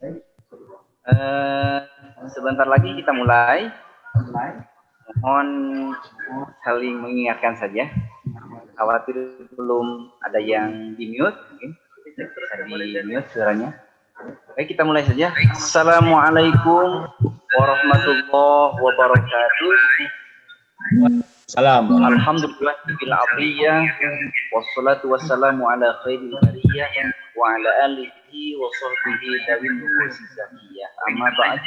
Eh, Sebentar lagi kita mulai. Mohon saling mengingatkan saja. Khawatir belum ada yang di mute, mungkin bisa di mute suaranya. Baik, kita mulai saja. Assalamualaikum warahmatullahi wabarakatuh. Salam. Alhamdulillah bil afiyah wassalatu wassalamu ala khairil bariyah wa ala alihi wa sahbihi dawin nufusi zakiyah. Amma ba'd.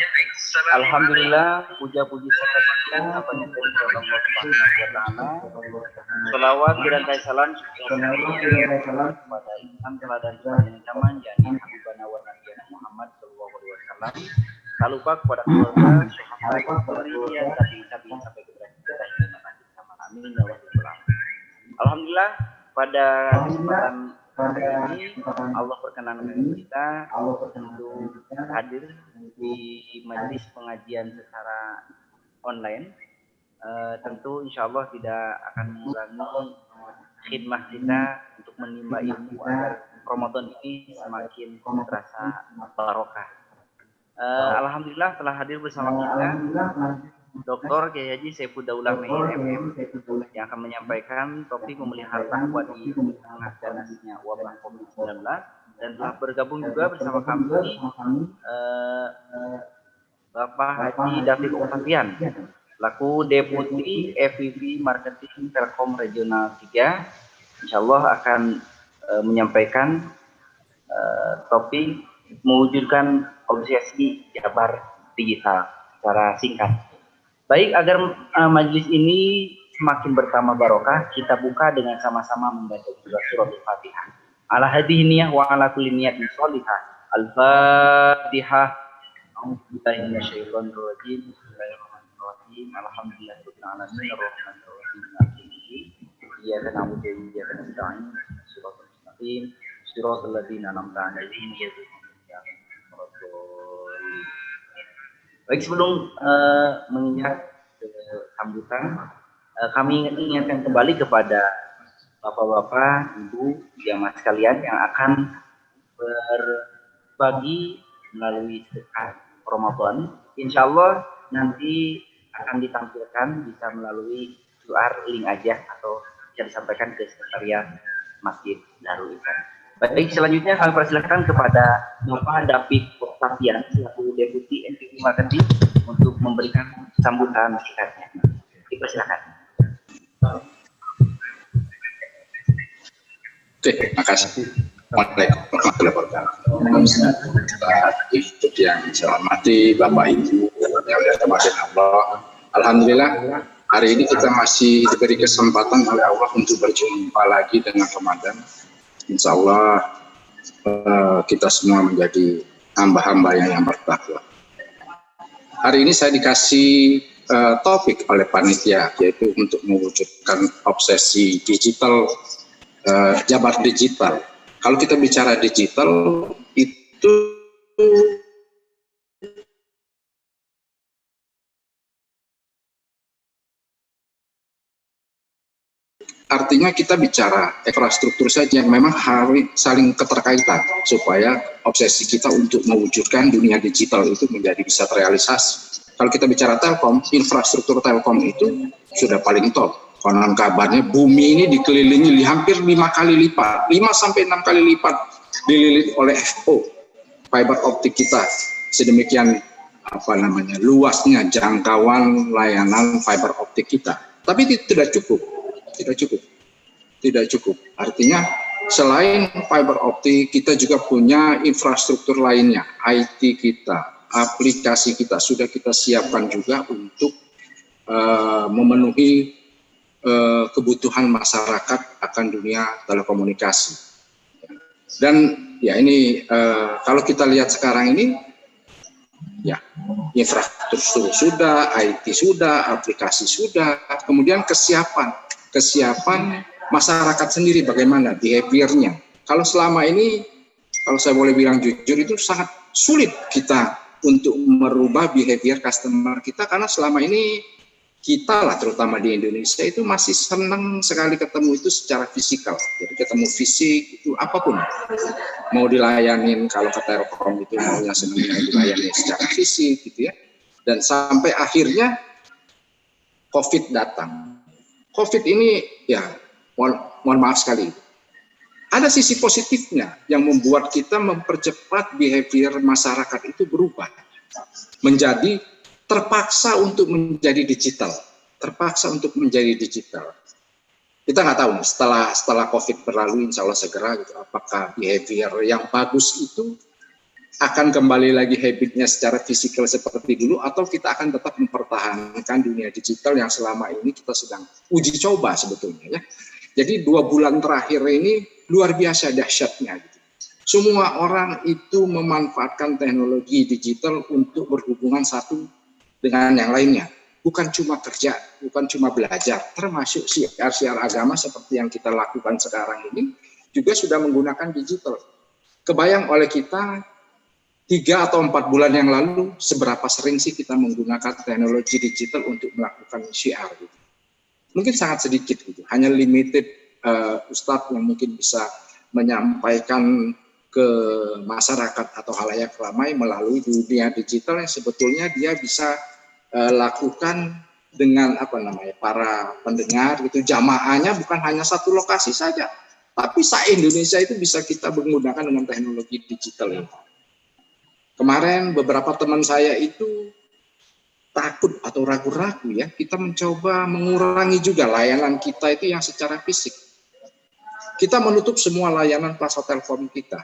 Alhamdulillah, puja-puji sekalian apa yang dari Allah Subhanahu wa taala. Selawat dirangkai salam kepada Imam teladan sepanjang zaman yakni Habibana wa Nabiyana Muhammad sallallahu alaihi wasallam. Tak lupa kepada keluarga, sahabat, keluarga, tapi sampai kepada kita. Amin ya rabbal alamin. Alhamdulillah pada kesempatan hari ini Allah perkenankan kita untuk hadir di majelis pengajian secara online. Tentu insya Allah tidak akan mengurangi khidmah kita untuk menimba ilmu agar Ramadan ini semakin terasa barokah. Alhamdulillah telah hadir bersama kita Dr. Kiai Haji Saiful Daulah Meher MM yang akan menyampaikan topik memelihara takwa di tengah ganasnya wabah COVID-19, dan telah bergabung juga bersama kami Bapak Haji David Octavian selaku Deputi FVP Marketing Telkom Regional 3. Insyaallah akan menyampaikan topik mewujudkan obsesi Jabar Digital secara singkat. Baik, agar majelis ini semakin bertambah barokah, kita buka dengan sama-sama membaca surat Al-Fatihah. Ala hadhihi niyah wa ala kulli niyatin shalihah. Al-Fatihah. A'udzubillahi minasyaitonir rajim. Bismillahirrahmanirrahim. Alhamdulillahirabbil alamin arrahmanir rahim maliki yaumiddin. Iyyaka na'budu wa iyyaka nasta'in. Shiratal mustaqim. Shiratal ladzina an'amta 'alaihim ghairil maghdubi 'alaihim waladdallin. Baik, sebelum menginjak sambutan, kami ingatkan kembali kepada bapak-bapak, ibu, jamaah sekalian yang akan berbagi melalui sedekah Ramadan. Insya Allah nanti akan ditampilkan bisa melalui QR link aja atau bisa disampaikan ke sekretariat Masjid Darul Ihsan. Baik, selanjutnya kami persilakan kepada Bapak David Octavian selaku Deputi FVP Marketing untuk memberikan sambutan singkatnya. Dipersilakan. Oke, terima kasih. Assalamualaikum warahmatullahi wabarakatuh. Ibu yang saya hormati, Bapak Ibu yang dirahmati Allah. Alhamdulillah, hari ini kita masih diberi kesempatan oleh Allah untuk berjumpa lagi dengan Ramadan. Insya Allah kita semua menjadi hamba-hamba yang bertakwa. Hari ini saya dikasih topik oleh panitia, yaitu untuk mewujudkan obsesi digital, Jabar Digital. Kalau kita bicara digital, itu artinya kita bicara infrastruktur saja yang memang harus saling keterkaitan supaya obsesi kita untuk mewujudkan dunia digital itu menjadi bisa terrealisasi. Kalau kita bicara Telkom, infrastruktur Telkom itu sudah paling top. Konon kabarnya bumi ini dikelilingi hampir 5 kali lipat, 5 sampai 6 kali lipat dililit oleh FO, fiber optik kita. Sedemikian luasnya jangkauan layanan fiber optik kita. Tapi itu tidak cukup. Artinya selain fiber optik, kita juga punya infrastruktur lainnya, IT kita, aplikasi kita sudah kita siapkan juga untuk memenuhi kebutuhan masyarakat akan dunia telekomunikasi. Dan ya ini kalau kita lihat sekarang ini, ya infrastruktur sudah, IT sudah, aplikasi sudah, kemudian kesiapan masyarakat sendiri bagaimana behaviornya. Kalau selama ini, kalau saya boleh bilang jujur, itu sangat sulit kita untuk merubah behavior customer kita, karena selama ini kita lah terutama di Indonesia itu masih senang sekali ketemu itu secara fisikal. Jadi ketemu fisik itu apapun. Mau dilayanin kalau ke Telkom itu maunya senangnya dilayani secara fisik gitu ya. Dan sampai akhirnya COVID datang. COVID ini ya mohon maaf sekali. Ada sisi positifnya yang membuat kita mempercepat behavior masyarakat itu berubah. Menjadi terpaksa untuk menjadi digital. Terpaksa untuk menjadi digital. Kita nggak tahu setelah COVID berlalu, insya Allah segera gitu, apakah behavior yang bagus itu akan kembali lagi habitnya secara fisikal seperti dulu, atau kita akan tetap mempertahankan dunia digital yang selama ini kita sedang uji coba sebetulnya ya. Jadi 2 bulan terakhir ini luar biasa dahsyatnya. Gitu. Semua orang itu memanfaatkan teknologi digital untuk berhubungan satu dengan yang lainnya. Bukan cuma kerja, bukan cuma belajar, termasuk siar-siar agama seperti yang kita lakukan sekarang ini juga sudah menggunakan digital. Kebayang oleh kita 3 atau 4 bulan yang lalu seberapa sering sih kita menggunakan teknologi digital untuk melakukan syiar gitu. Mungkin sangat sedikit gitu, hanya limited ustadz yang mungkin bisa menyampaikan ke masyarakat atau halayak ramai melalui dunia digital yang sebetulnya dia bisa lakukan dengan para pendengar gitu, jamaahnya bukan hanya satu lokasi saja, tapi se-Indonesia itu bisa kita menggunakan dengan teknologi digital ini. Kemarin beberapa teman saya itu takut atau ragu-ragu ya, kita mencoba mengurangi juga layanan kita itu yang secara fisik. Kita menutup semua layanan plaza Telkom kita.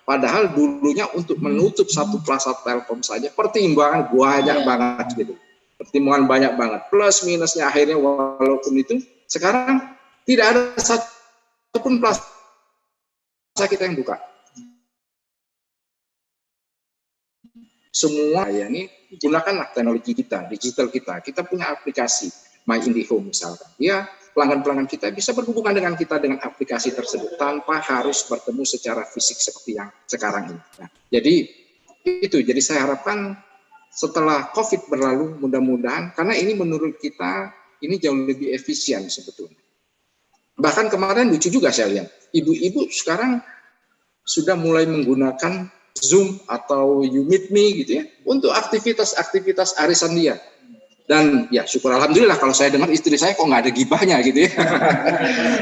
Padahal dulunya untuk menutup satu plaza Telkom saja pertimbangan banyak banget gitu. Pertimbangan banyak banget. Plus minusnya akhirnya walaupun itu sekarang tidak ada satupun plaza kita yang buka. Semua ya ini gunakanlah teknologi kita, digital kita. Kita punya aplikasi My IndiHome misalkan. Ya, pelanggan-pelanggan kita bisa berhubungan dengan kita dengan aplikasi tersebut tanpa harus bertemu secara fisik seperti yang sekarang ini. Nah, jadi saya harapkan setelah COVID berlalu mudah-mudahan, karena ini menurut kita ini jauh lebih efisien sebetulnya. Bahkan kemarin lucu juga saya lihat, ibu-ibu sekarang sudah mulai menggunakan Zoom atau You Meet Me gitu ya untuk aktivitas arisan dia. Dan ya syukur alhamdulillah kalau saya dengar istri saya kok nggak ada gibahnya gitu ya.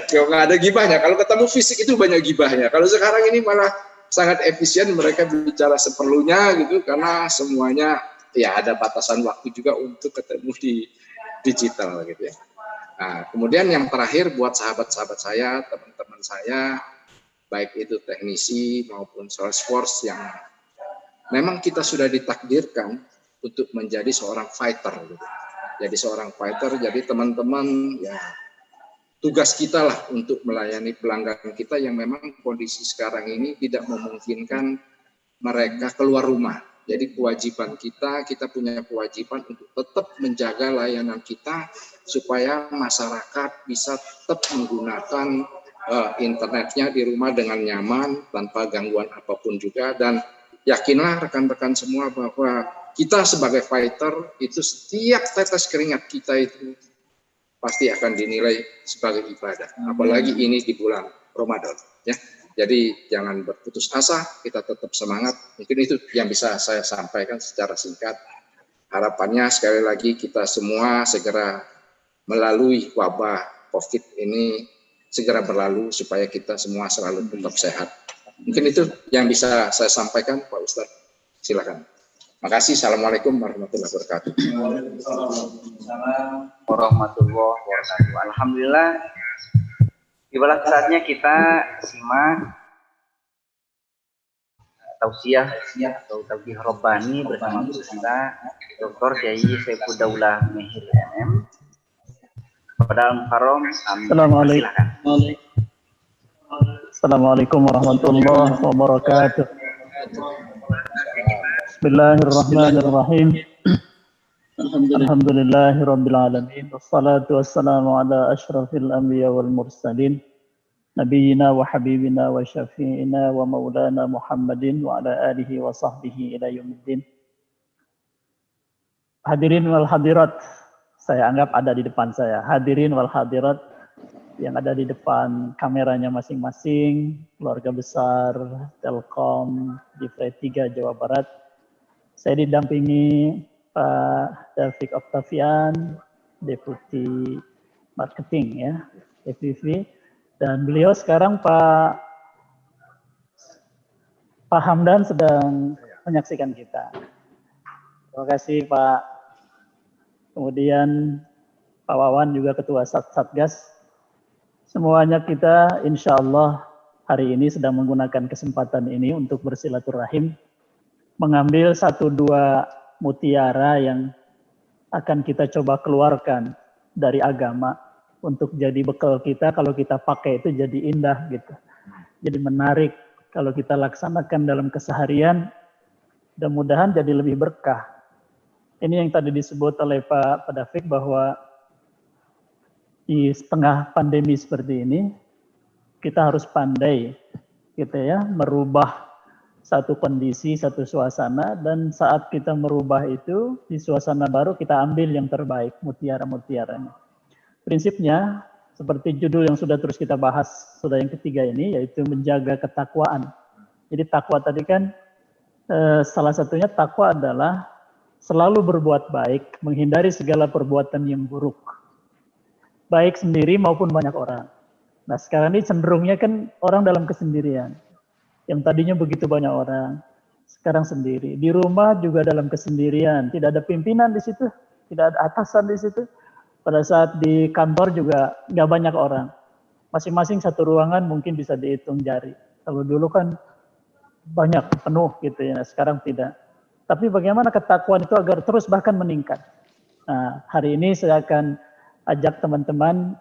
Kok nggak ada gibahnya. Kalau ketemu fisik itu banyak gibahnya. Kalau sekarang ini malah sangat efisien, mereka bicara seperlunya gitu karena semuanya ya ada batasan waktu juga untuk ketemu di digital gitu ya. Nah, kemudian yang terakhir buat sahabat-sahabat saya, teman-teman saya, baik itu teknisi maupun Salesforce yang memang kita sudah ditakdirkan untuk menjadi seorang fighter gitu. Jadi seorang fighter, jadi teman-teman ya tugas kita lah untuk melayani pelanggan kita yang memang kondisi sekarang ini tidak memungkinkan mereka keluar rumah. Jadi kewajiban kita punya kewajiban untuk tetap menjaga layanan kita supaya masyarakat bisa tetap menggunakan internetnya di rumah dengan nyaman tanpa gangguan apapun juga. Dan yakinlah rekan-rekan semua bahwa kita sebagai fighter itu setiap tetes keringat kita itu pasti akan dinilai sebagai ibadah. Apalagi ini di bulan Ramadan ya. Jadi jangan berputus asa, kita tetap semangat. Mungkin itu yang bisa saya sampaikan secara singkat. Harapannya sekali lagi kita semua segera melalui wabah COVID ini segera berlalu supaya kita semua selalu tetap sehat. Mungkin itu yang bisa saya sampaikan Pak Ustadz. Silakan. Makasih. Assalamualaikum warahmatullahi wabarakatuh. Waalaikumsalam warahmatullahi wabarakatuh. Alhamdulillah. Tibalah saatnya kita simak tausiah atau tausiah Rabbani bersama guru kita Dr. Kiai Saiful Daulah Mehir MM. Pada Al-Muharram, Assalamualaikum warahmatullahi wabarakatuh. Bismillahirrahmanirrahim. Alhamdulillahirabbil alamin. Wassalatu wassalamu ala asyrafil anbiya wal mursalin. Nabiyyina wa habibina wa syafi'ina wa maulana Muhammadin wa ala alihi wa sahbihi ila yaumiddin. Hadirin wal hadirat, saya anggap ada di depan saya. Hadirin wal hadirat yang ada di depan kameranya masing-masing, keluarga besar Telkom di Fred 3 Jawa Barat. Saya didampingi Pak David Octavian, Deputi Marketing ya, FPV, dan beliau sekarang Pak Hamdan sedang menyaksikan kita. Terima kasih Pak. Kemudian Pak Wawan juga Ketua Satgas. Semuanya kita insya Allah hari ini sedang menggunakan kesempatan ini untuk bersilaturahim, mengambil 1-2 mutiara yang akan kita coba keluarkan dari agama untuk jadi bekal kita, kalau kita pakai itu jadi indah gitu. Jadi menarik kalau kita laksanakan dalam keseharian, mudah-mudahan jadi lebih berkah. Ini yang tadi disebut oleh Pak David bahwa di tengah pandemi seperti ini, kita harus pandai gitu ya, merubah satu kondisi, satu suasana, dan saat kita merubah itu, di suasana baru kita ambil yang terbaik, mutiara-mutiaranya. Prinsipnya, seperti judul yang sudah terus kita bahas, sudah yang ketiga ini, yaitu menjaga ketakwaan. Jadi takwa tadi kan, salah satunya takwa adalah selalu berbuat baik, menghindari segala perbuatan yang buruk. Baik sendiri maupun banyak orang. Nah sekarang ini cenderungnya kan orang dalam kesendirian. Yang tadinya begitu banyak orang, sekarang sendiri. Di rumah juga dalam kesendirian, tidak ada pimpinan di situ, tidak ada atasan di situ. Pada saat di kantor juga nggak banyak orang. Masing-masing satu ruangan mungkin bisa dihitung jari. Kalau dulu kan banyak, penuh gitu ya, sekarang tidak. Tapi bagaimana ketakwaan itu agar terus bahkan meningkat. Nah, hari ini saya akan ajak teman-teman,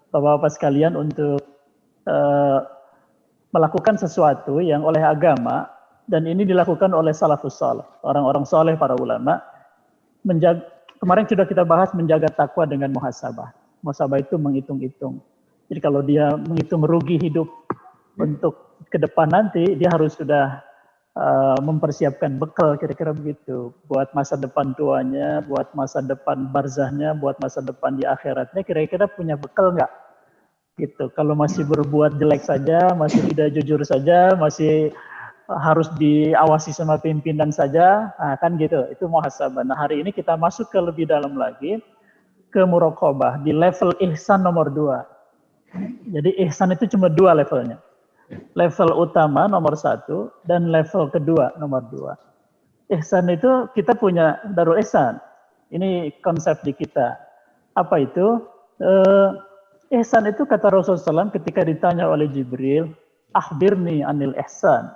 bapak-bapak sekalian untuk melakukan sesuatu yang oleh agama, dan ini dilakukan oleh salafus saleh, orang-orang soleh, para ulama. Kemarin sudah kita bahas menjaga takwa dengan muhasabah. Muhasabah itu menghitung-hitung. Jadi kalau dia menghitung rugi hidup untuk ke depan nanti, dia harus sudah mempersiapkan bekal, kira-kira begitu. Buat masa depan tuanya, buat masa depan barzahnya, buat masa depan di akhiratnya, kira-kira punya bekal nggak? Gitu. Kalau masih berbuat jelek saja, masih tidak jujur saja, masih harus diawasi sama pimpinan saja, nah, kan gitu. Itu muhasabah. Nah hari ini kita masuk ke lebih dalam lagi, ke muraqabah, di level ihsan nomor 2. Jadi ihsan itu cuma 2 levelnya. Level utama nomor 1 dan level kedua nomor 2. Ihsan itu kita punya Darul Ihsan. Ini konsep di kita. Apa itu? Ihsan itu kata Rasulullah SAW ketika ditanya oleh Jibril, akhbirni anil ihsan.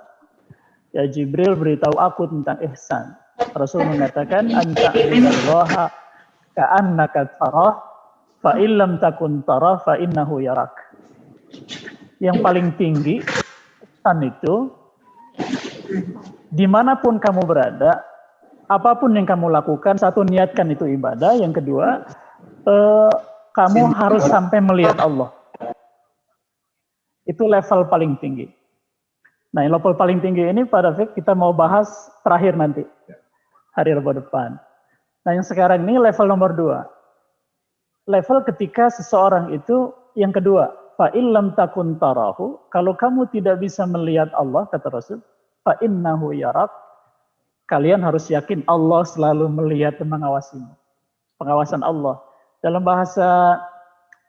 Ya Jibril beritahu aku tentang ihsan. Rasul mengatakan, anta billaha ka'annaka tarah, fa illam takun tarah fa innahu yarak. Yang paling tinggi ihsan itu, dimanapun kamu berada, apapun yang kamu lakukan, satu, niatkan itu ibadah, yang kedua, kamu harus sampai melihat Allah. Itu level paling tinggi. Nah, level paling tinggi ini pada kita mau bahas terakhir nanti, hari Rabu depan. Nah, yang sekarang ini level nomor 2. Level ketika seseorang itu yang kedua, fa illam takun tarahu, kalau kamu tidak bisa melihat Allah, kata Rasul, fa innahu yarak, kalian harus yakin Allah selalu melihat dan mengawasimu. Pengawasan Allah. Dalam bahasa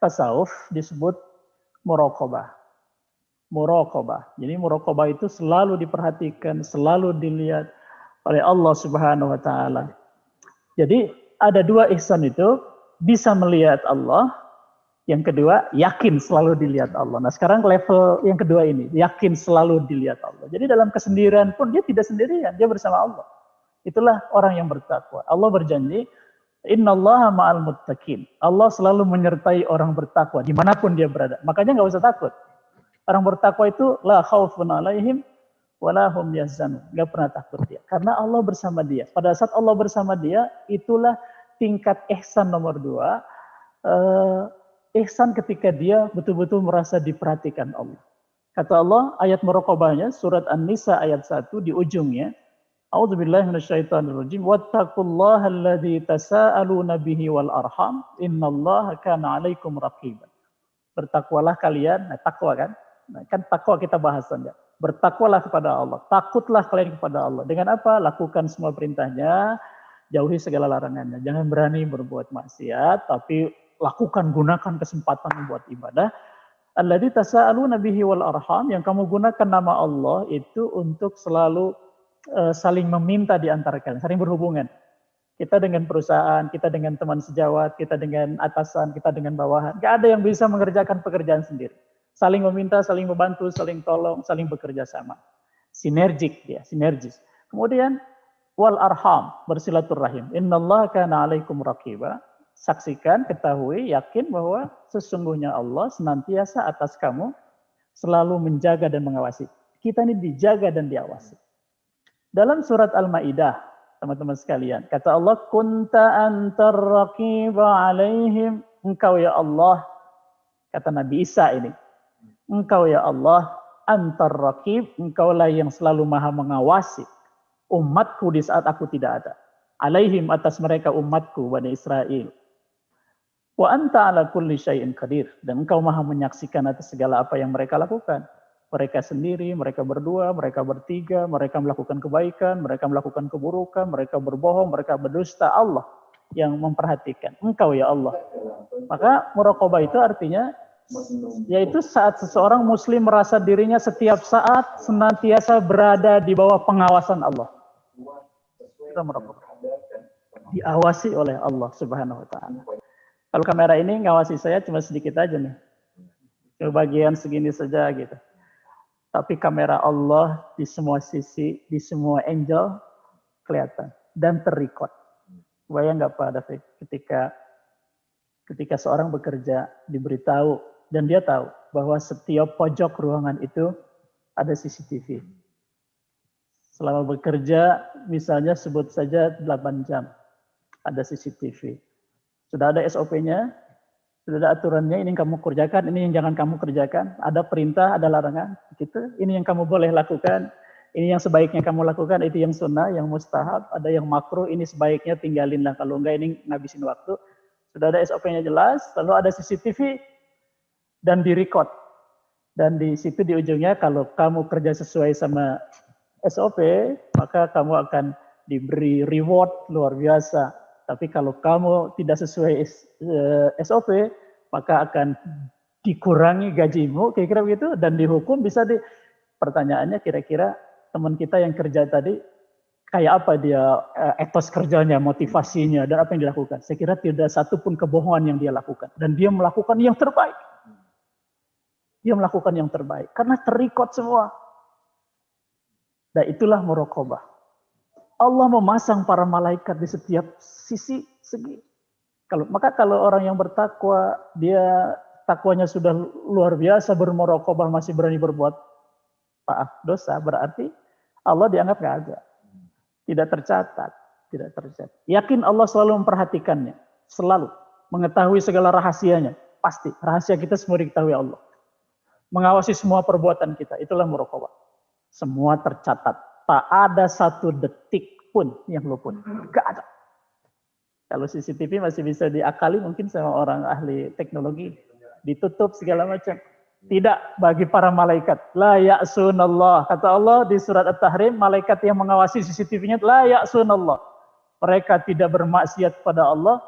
tasawuf disebut muraqabah. Muraqabah. Jadi muraqabah itu selalu diperhatikan, selalu dilihat oleh Allah Subhanahu wa taala. Jadi ada 2 ihsan itu, bisa melihat Allah, yang kedua yakin selalu dilihat Allah. Nah, sekarang level yang kedua ini, yakin selalu dilihat Allah. Jadi dalam kesendirian pun dia tidak sendirian, dia bersama Allah. Itulah orang yang bertakwa. Allah berjanji, innallaha ma'al muttaqin. Allah selalu menyertai orang bertakwa dimanapun dia berada. Makanya nggak usah takut. Orang bertakwa itu la khaufun alaihim wala hum yahzanun. Nggak pernah takut dia. Karena Allah bersama dia. Pada saat Allah bersama dia, itulah tingkat ihsan nomor 2. Ihsan ketika dia betul-betul merasa diperhatikan Allah. Kata Allah, ayat muraqabahnya, surat An-Nisa ayat 1 di ujungnya, A'udzubillahi minasyaitonirrajim. Wattaqullaha alladzi tasaaluna bihi wal arham. Innallaha kana 'alaikum raqiban. Bertakwalah kalian, nah takwa kan? Nah, kan takwa kita bahasan ya. Bertakwalah kepada Allah, takutlah kalian kepada Allah. Dengan apa? Lakukan semua perintahnya, jauhi segala larangannya. Jangan berani berbuat maksiat, tapi lakukan, gunakan kesempatan membuat ibadah. Alladzi tasaaluna bihi wal arham, yang kamu gunakan nama Allah itu untuk selalu saling meminta di antara kalian, saling berhubungan. Kita dengan perusahaan, kita dengan teman sejawat, kita dengan atasan, kita dengan bawahan. Gak ada yang bisa mengerjakan pekerjaan sendiri. Saling meminta, saling membantu, saling tolong, saling bekerja sama. Sinergik ya, sinergis. Kemudian wal arham, bersilaturahim. Innallaha kana 'alaikum raqiba. Saksikan, ketahui, yakin bahwa sesungguhnya Allah senantiasa atas kamu selalu menjaga dan mengawasi. Kita ini dijaga dan diawasi. Dalam surat Al-Maidah, teman-teman sekalian, kata Allah, kunta antar raqiba alaihim, engkau ya Allah, kata Nabi Isa ini, engkau ya Allah, antar raqib, engkaulah yang selalu maha mengawasi umatku di saat aku tidak ada. Alaihim, atas mereka umatku, Bani Israel. Wa anta ala kulli syai'in qadir, dan engkau maha menyaksikan atas segala apa yang mereka lakukan. Mereka sendiri, mereka berdua, mereka bertiga, mereka melakukan kebaikan, mereka melakukan keburukan, mereka berbohong, mereka berdusta. Allah yang memperhatikan. Engkau ya Allah. Maka muraqabah itu artinya yaitu saat seseorang muslim merasa dirinya setiap saat senantiasa berada di bawah pengawasan Allah. Kita muraqabah. Diawasi oleh Allah Subhanahu wa taala. Kalau kamera ini ngawasi saya cuma sedikit aja nih. Cuma bagian segini saja gitu. Tapi kamera Allah di semua sisi, di semua angle kelihatan dan terrecord. Bayang nggak Pak David ketika seorang bekerja diberitahu dan dia tahu bahwa setiap pojok ruangan itu ada CCTV. Selama bekerja misalnya sebut saja 8 jam ada CCTV. Sudah ada SOP-nya, sudah ada aturannya, ini yang kamu kerjakan, ini yang jangan kamu kerjakan. Ada perintah, ada larangan. Gitu. Ini yang kamu boleh lakukan, ini yang sebaiknya kamu lakukan, itu yang sunnah, yang mustahab. Ada yang makruh, ini sebaiknya tinggalin lah. Kalau enggak, ini ngabisin waktu. Sudah ada SOP-nya jelas, lalu ada CCTV, dan di-record. Dan di situ di ujungnya, kalau kamu kerja sesuai sama SOP, maka kamu akan diberi reward luar biasa. Tapi kalau kamu tidak sesuai SOP, maka akan dikurangi gajimu, kira-kira begitu, dan dihukum. Bisa pertanyaannya kira-kira teman kita yang kerja tadi, kayak apa dia etos kerjanya, motivasinya, dan apa yang dilakukan. Saya kira tidak satu pun kebohongan yang dia lakukan. Dan dia melakukan yang terbaik. Dia melakukan yang terbaik, karena terrecord semua. Dan itulah muraqabah. Allah memasang para malaikat di setiap sisi segi. Maka kalau orang yang bertakwa, dia takwanya sudah luar biasa, bermuraqabah, masih berani berbuat dosa, berarti Allah dianggap nggak ada. Tidak tercatat. Yakin Allah selalu memperhatikannya. Selalu. Mengetahui segala rahasianya. Pasti. Rahasia kita semua diketahui Allah. Mengawasi semua perbuatan kita. Itulah muraqabah. Semua tercatat. Tak ada satu detik pun yang luput. Gak ada. Kalau CCTV masih bisa diakali mungkin sama orang ahli teknologi. Ditutup segala macam. Tidak bagi para malaikat. La ya'sunallah. Kata Allah di surat At-Tahrim, malaikat yang mengawasi CCTV-nya, la ya'sunallah. Mereka tidak bermaksiat pada Allah.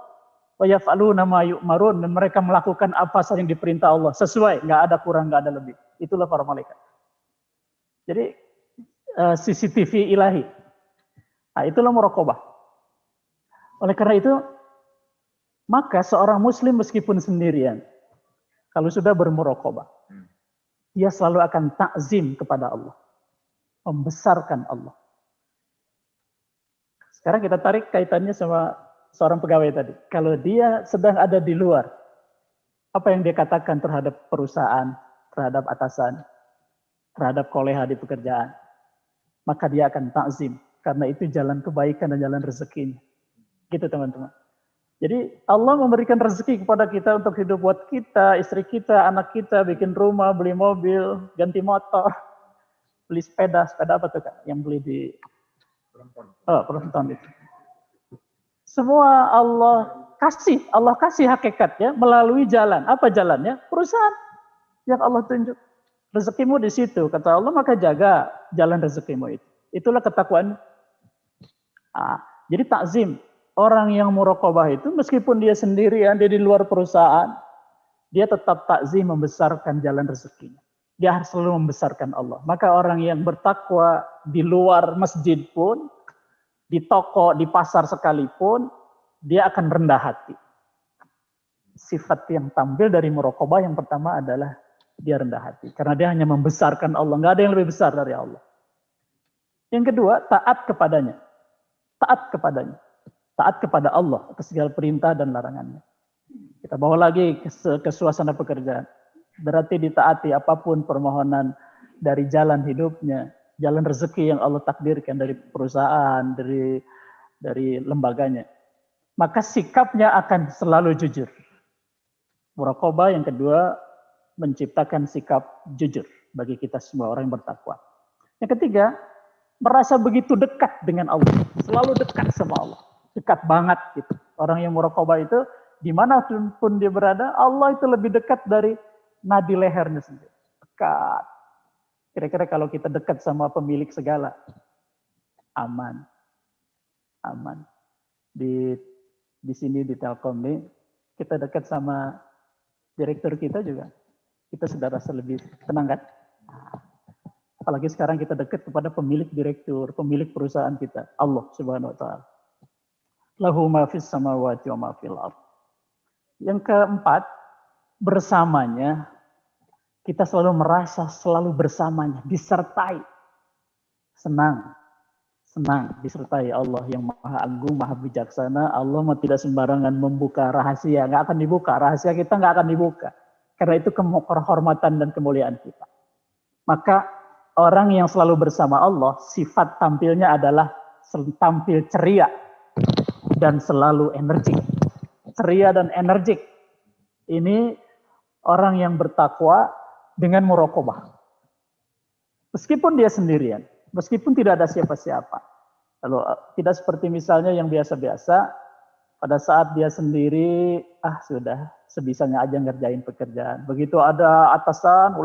Wa yaf'aluna ma yu'marun. Dan mereka melakukan apa saja yang diperintah Allah. Sesuai. Gak ada kurang, gak ada lebih. Itulah para malaikat. Jadi CCTV ilahi. Nah, itulah muraqabah. Oleh karena itu, maka seorang muslim meskipun sendirian, kalau sudah bermuraqabah, dia selalu akan takzim kepada Allah. Membesarkan Allah. Sekarang kita tarik kaitannya sama seorang pegawai tadi. Kalau dia sedang ada di luar, apa yang dia katakan terhadap perusahaan, terhadap atasan, terhadap koleha di pekerjaan, maka dia akan takzim. Karena itu jalan kebaikan dan jalan rezekinya. Gitu teman-teman. Jadi Allah memberikan rezeki kepada kita untuk hidup buat kita, istri kita, anak kita, bikin rumah, beli mobil, ganti motor, beli sepeda apa tuh Kak? Yang beli di penonton itu. Semua Allah kasih hakikatnya melalui jalan. Apa jalannya? Perusahaan yang Allah tunjuk. Rezekimu di situ, kata Allah, maka jaga jalan rezekimu itu. Itulah ketakwaan. Jadi takzim. Orang yang muraqabah itu meskipun dia sendirian, dia di luar perusahaan, dia tetap takzim membesarkan jalan rezekinya. Dia harus selalu membesarkan Allah. Maka orang yang bertakwa di luar masjid pun, di toko, di pasar sekalipun, dia akan rendah hati. Sifat yang tampil dari muraqabah yang pertama adalah dia rendah hati. Karena dia hanya membesarkan Allah. Nggak ada yang lebih besar dari Allah. Yang kedua, taat kepadanya. Taat kepadanya. Taat kepada Allah atas segala perintah dan larangannya. Kita bawa lagi ke suasana pekerjaan. Berarti ditaati apapun permohonan dari jalan hidupnya. Jalan rezeki yang Allah takdirkan dari perusahaan, dari lembaganya. Maka sikapnya akan selalu jujur. Muraqabah yang kedua, menciptakan sikap jujur bagi kita semua orang yang bertakwa. Yang ketiga, merasa begitu dekat dengan Allah, selalu dekat sama Allah, dekat banget gitu. Orang yang muraqabah itu dimanapun dia berada, Allah itu lebih dekat dari nadi lehernya sendiri. Dekat. Kira-kira kalau kita dekat sama pemilik segala, aman. Di sini di Telkom nih, kita dekat sama direktur kita juga. Kita sudah rasa lebih tenang kan? Apalagi sekarang kita dekat kepada pemilik direktur, pemilik perusahaan kita, Allah Subhanahu wa taala. Lahu ma fis samawati wa ma fil ardh. Yang keempat, bersamanya, kita selalu merasa selalu bersamanya, disertai. Senang disertai Allah yang Maha Agung, Maha Bijaksana. Allah tidak sembarangan membuka rahasia, nggak akan dibuka. Rahasia kita nggak akan dibuka. Karena itu kehormatan dan kemuliaan kita. Maka orang yang selalu bersama Allah, sifat tampilnya adalah tampil ceria dan selalu energik. Ceria dan energik. Ini orang yang bertakwa dengan muraqabah. Meskipun dia sendirian, meskipun tidak ada siapa-siapa. Lalu tidak seperti misalnya yang biasa-biasa, pada saat dia sendiri, sudah sebisanya aja ngerjain pekerjaan. Begitu ada atasan,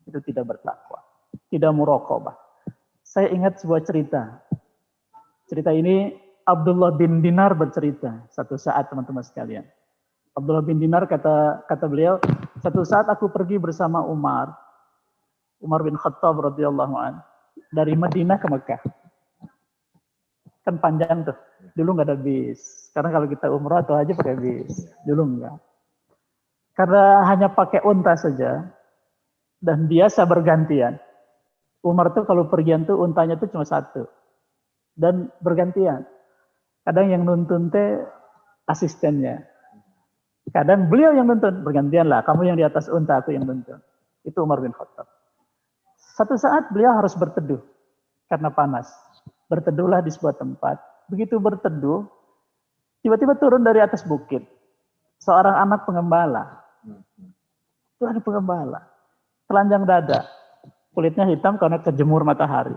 itu tidak bertakwa, tidak muraqabah. Saya ingat sebuah cerita. Cerita ini Abdullah bin Dinar bercerita satu saat, teman-teman sekalian. Abdullah bin Dinar kata beliau, satu saat aku pergi bersama Umar bin Khattab radhiyallahu an dari Madinah ke Mekah. Kan panjang tuh. Dulu nggak ada bis. Karena kalau kita umrah atau haji pakai bis. Dulu enggak. Karena hanya pakai unta saja dan biasa bergantian. Umar tuh kalau pergian tuh untanya tuh cuma satu dan bergantian. Kadang yang nuntun teh asistennya. Kadang beliau yang nuntun, bergantian lah. Kamu yang di atas unta, aku yang nuntun. Itu Umar bin Khattab. Satu saat beliau harus berteduh karena panas. Berteduhlah di sebuah tempat. Begitu berteduh, tiba-tiba turun dari atas bukit seorang anak pengembala. Itu anak pengembala, telanjang dada, kulitnya hitam karena kejemur matahari.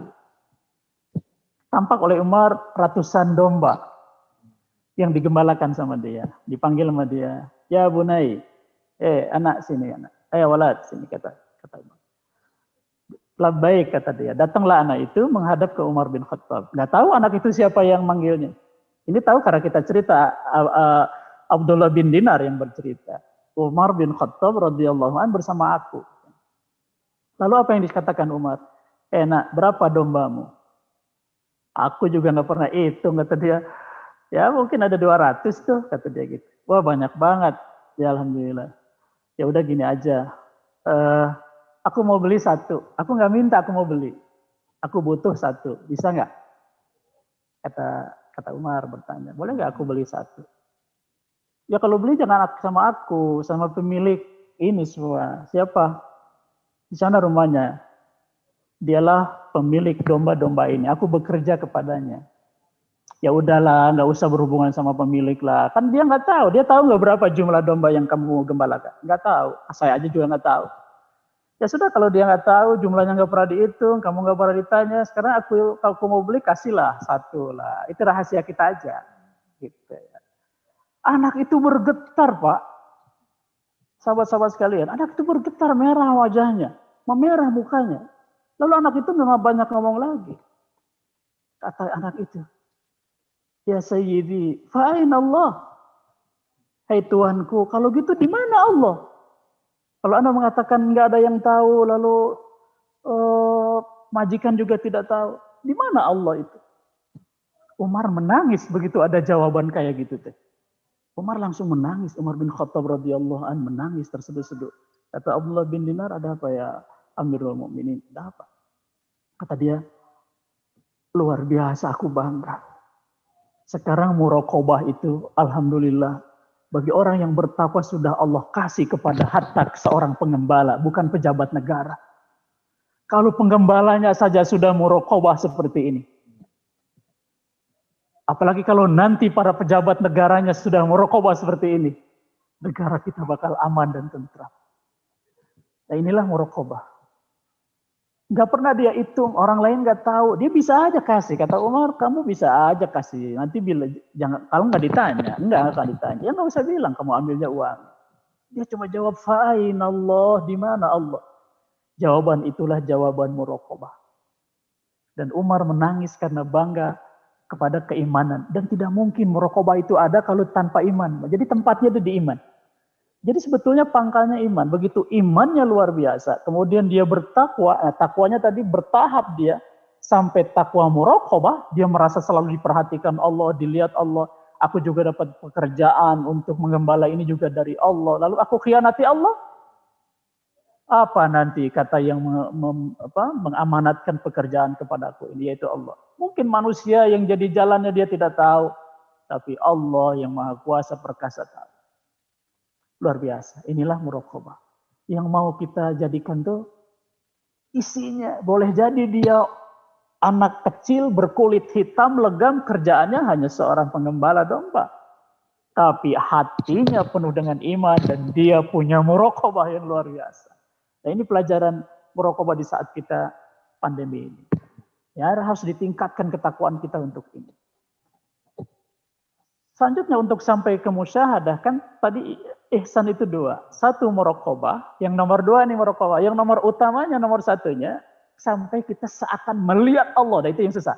Tampak oleh Umar ratusan domba yang digembalakan sama dia. Dipanggil sama dia, ya bunai, anak sini anak, walad sini kata Umar. Labbaik kata dia. Datanglah anak itu menghadap ke Umar bin Khattab. Nggak tahu anak itu siapa yang manggilnya. Ini tahu karena kita cerita Abdullah bin Dinar yang bercerita. Umar bin Khattab radhiyallahu an bersama aku. Lalu apa yang dikatakan Umar? Nak, berapa dombamu? Aku juga nggak pernah hitung, kata dia. Ya mungkin ada 200 tuh, kata dia gitu. Wah banyak banget. Ya alhamdulillah. Ya udah gini aja. Aku mau beli satu. Aku nggak minta, aku mau beli. Aku butuh satu. Bisa nggak? Kata Umar bertanya. Boleh nggak aku beli satu? Ya kalau beli jangan sama aku, sama pemilik ini semua. Siapa? Di sana rumahnya. Dialah pemilik domba-domba ini. Aku bekerja kepadanya. Ya udahlah, nggak usah berhubungan sama pemilik lah. Kan dia nggak tahu. Dia tahu nggak berapa jumlah domba yang kamu gembalakan? Nggak tahu. Saya aja juga nggak tahu. Ya sudah, kalau dia nggak tahu, jumlahnya nggak pernah dihitung, kamu nggak pernah ditanya, sekarang kalau aku mau beli, kasihlah satu lah. Itu rahasia kita aja. Gitu ya. Anak itu bergetar, Pak. Sahabat-sahabat sekalian, anak itu bergetar, merah wajahnya, memerah mukanya. Lalu anak itu nggak banyak ngomong lagi. Kata anak itu, ya Sayyidi, fa'ain Allah. Hai Tuhanku, kalau gitu di mana Allah? Kalau Anda mengatakan nggak ada yang tahu, lalu majikan juga tidak tahu, di mana Allah itu? Umar menangis begitu ada jawaban kayak gitu teh. Umar langsung menangis. Umar bin Khattab radhiyallahu an menangis terseduh-seduh. Kata Abdullah bin Dinar, ada apa ya Amirul Mukminin? Ada apa? Kata dia, luar biasa aku bangga. Sekarang muraqabah itu alhamdulillah bagi orang yang bertakwa sudah Allah kasih kepada hatta seorang pengembala, bukan pejabat negara. Kalau penggembalanya saja sudah muraqabah seperti ini. Apalagi kalau nanti para pejabat negaranya sudah muraqabah seperti ini. Negara kita bakal aman dan tentram. Nah inilah muraqabah. Gak pernah dia hitung, orang lain gak tahu. Dia bisa aja kasih. Kata Umar, kamu bisa aja kasih. Nanti bila jangan, kalau nggak ditanya, enggak akan ditanya. Ya nggak usah bilang kamu ambilnya uang. Dia cuma jawab fa'inallah, di mana Allah? Jawaban itulah jawaban muraqabah. Dan Umar menangis karena bangga kepada keimanan. Dan tidak mungkin muraqabah itu ada kalau tanpa iman. Jadi tempatnya itu di iman. Jadi sebetulnya pangkalnya iman. Begitu imannya luar biasa. Kemudian dia bertakwa. Takwanya tadi bertahap dia. Sampai takwa muraqabah. Dia merasa selalu diperhatikan Allah. Dilihat Allah. Aku juga dapat pekerjaan untuk mengembala ini juga dari Allah. Lalu aku khianati Allah. Apa nanti kata yang mengamanatkan pekerjaan kepadaku ini, yaitu Allah. Mungkin manusia yang jadi jalannya dia tidak tahu. Tapi Allah yang maha kuasa perkasa tahu. Luar biasa. Inilah muraqabah. Yang mau kita jadikan tuh isinya. Boleh jadi dia anak kecil berkulit hitam legam, kerjaannya hanya seorang pengembala domba. Tapi hatinya penuh dengan iman dan dia punya muraqabah yang luar biasa. Nah ini pelajaran muraqabah di saat kita pandemi ini. Ya harus ditingkatkan ketakwaan kita untuk ini. Selanjutnya untuk sampai ke musyahadah, kan tadi ihsan itu dua. Satu muraqabah, yang nomor dua ini muraqabah. Yang nomor utamanya, nomor satunya, sampai kita seakan melihat Allah. Nah itu yang susah.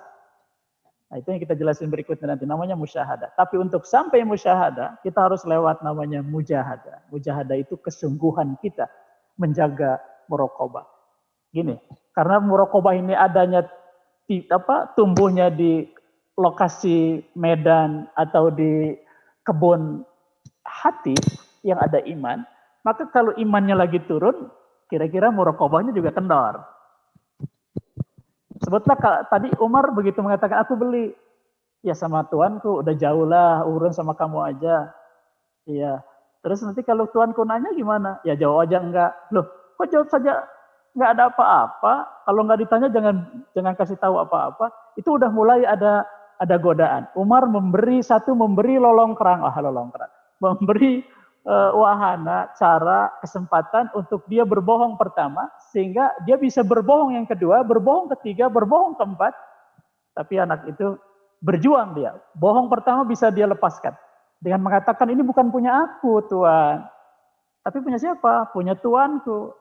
Nah itu yang kita jelasin berikutnya nanti, namanya musyahadah. Tapi untuk sampai musyahadah, kita harus lewat namanya mujahadah. Mujahadah itu kesungguhan kita menjaga muraqabah. Gini, karena muraqabah ini adanya tumbuhnya di lokasi medan atau di kebun hati yang ada iman, maka kalau imannya lagi turun, kira-kira muraqabahnya juga kendor. Sebutlah tadi Umar begitu mengatakan, aku beli. Ya sama Tuanku, udah jauh lah, urun sama kamu aja. Iya. Terus nanti kalau Tuanku nanya gimana? Ya jawab aja enggak. Loh, kok jawab saja enggak ada apa-apa? Kalau enggak ditanya jangan kasih tahu apa-apa. Itu udah mulai ada godaan. Umar memberi lolongkerang. Memberi wahana, cara, kesempatan untuk dia berbohong pertama, sehingga dia bisa berbohong yang kedua, berbohong ketiga, berbohong keempat. Tapi anak itu berjuang dia. Bohong pertama bisa dia lepaskan. Dengan mengatakan, ini bukan punya aku, Tuan. Tapi punya siapa? Punya Tuanku.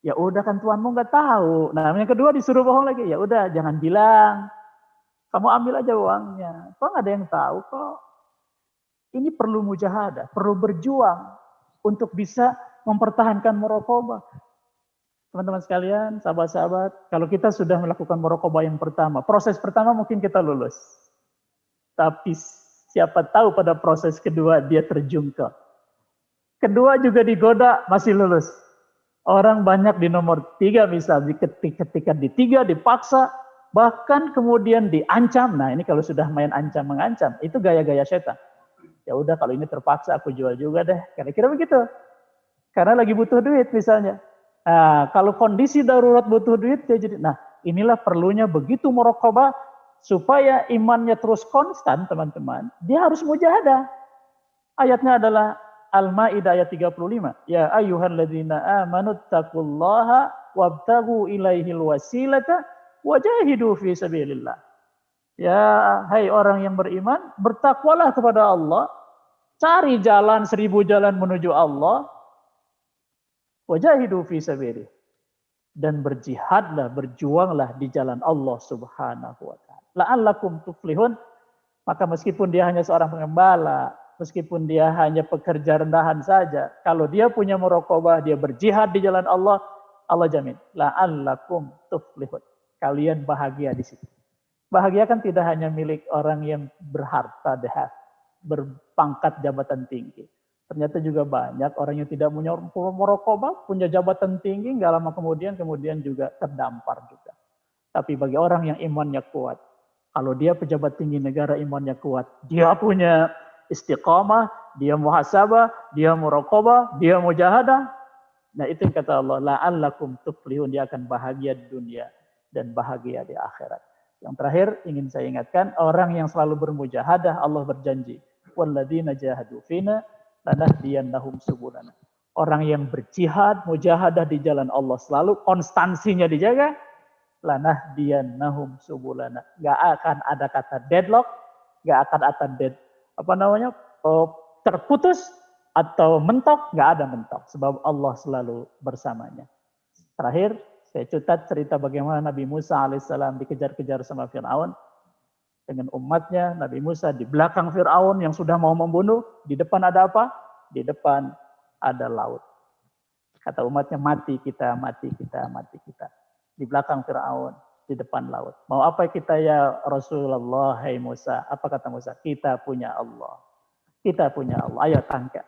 Ya udah kan Tuanmu nggak tahu. Nah yang kedua disuruh bohong lagi. Ya udah jangan bilang. Kamu ambil aja uangnya. Kok nggak ada yang tahu kok. Ini perlu mujahadah, perlu berjuang untuk bisa mempertahankan muraqabah. Teman-teman sekalian, sahabat-sahabat, kalau kita sudah melakukan muraqabah yang pertama, proses pertama mungkin kita lulus. Tapi siapa tahu pada proses kedua dia terjungkel. Kedua juga digoda, masih lulus. Orang banyak di nomor 3 misalnya, ketika di 3 dipaksa, bahkan kemudian diancam. Nah ini kalau sudah main ancam-mengancam, itu gaya-gaya setan. Ya udah kalau ini terpaksa aku jual juga deh. Kira-kira begitu. Karena lagi butuh duit misalnya. Nah, kalau kondisi darurat butuh duit, dia jadi, nah inilah perlunya begitu muraqabah, supaya imannya terus konstan teman-teman. Dia harus mujahadah. Ayatnya adalah, Al-Maidah ayat 35. Ya ayyuhalladzina amanu taqullaha wabtagu ilaihil wasilata wajahidu fi sabilillah. Ya hai orang yang beriman, bertakwalah kepada Allah, cari jalan 1000 jalan menuju Allah, wajahidu fi sabilillah. Dan berjihadlah, berjuanglah di jalan Allah Subhanahu wa taala. La'allakum tuflihun. Maka meskipun dia hanya seorang pengembala, meskipun dia hanya pekerja rendahan saja, kalau dia punya muraqabah, dia berjihad di jalan Allah, Allah jamin, la'allakum tuflihun. Kalian bahagia di situ. Bahagia kan tidak hanya milik orang yang berharta, berpangkat jabatan tinggi. Ternyata juga banyak orang yang tidak punya muraqabah, punya jabatan tinggi, nggak lama kemudian juga terdampar juga. Tapi bagi orang yang imannya kuat, kalau dia pejabat tinggi negara imannya kuat, dia punya istiqamah, dia muhasabah, dia muraqabah, dia mujahadah. Nah itu yang kata Allah, la'allakum tuflihun, dia akan bahagia di dunia dan bahagia di akhirat. Yang terakhir ingin saya ingatkan, orang yang selalu bermujahadah, Allah berjanji, walladzina jahadu fina lanahdiyannahum subulana. Orang yang berjihad, mujahadah di jalan Allah, selalu konstansinya dijaga, lanahdiyannahum subulana. Gak akan ada kata deadlock, gak akan ada terputus atau mentok, gak ada mentok. Sebab Allah selalu bersamanya. Terakhir, saya catat cerita bagaimana Nabi Musa alaihissalam dikejar-kejar sama Fir'aun. Dengan umatnya, Nabi Musa di belakang Fir'aun yang sudah mau membunuh. Di depan ada apa? Di depan ada laut. Kata umatnya, mati kita, mati kita, mati kita. Di belakang Fir'aun, di depan laut. Mau apa kita ya Rasulullah, hai Musa? Apa kata Musa? Kita punya Allah. Kita punya Allah. Ayo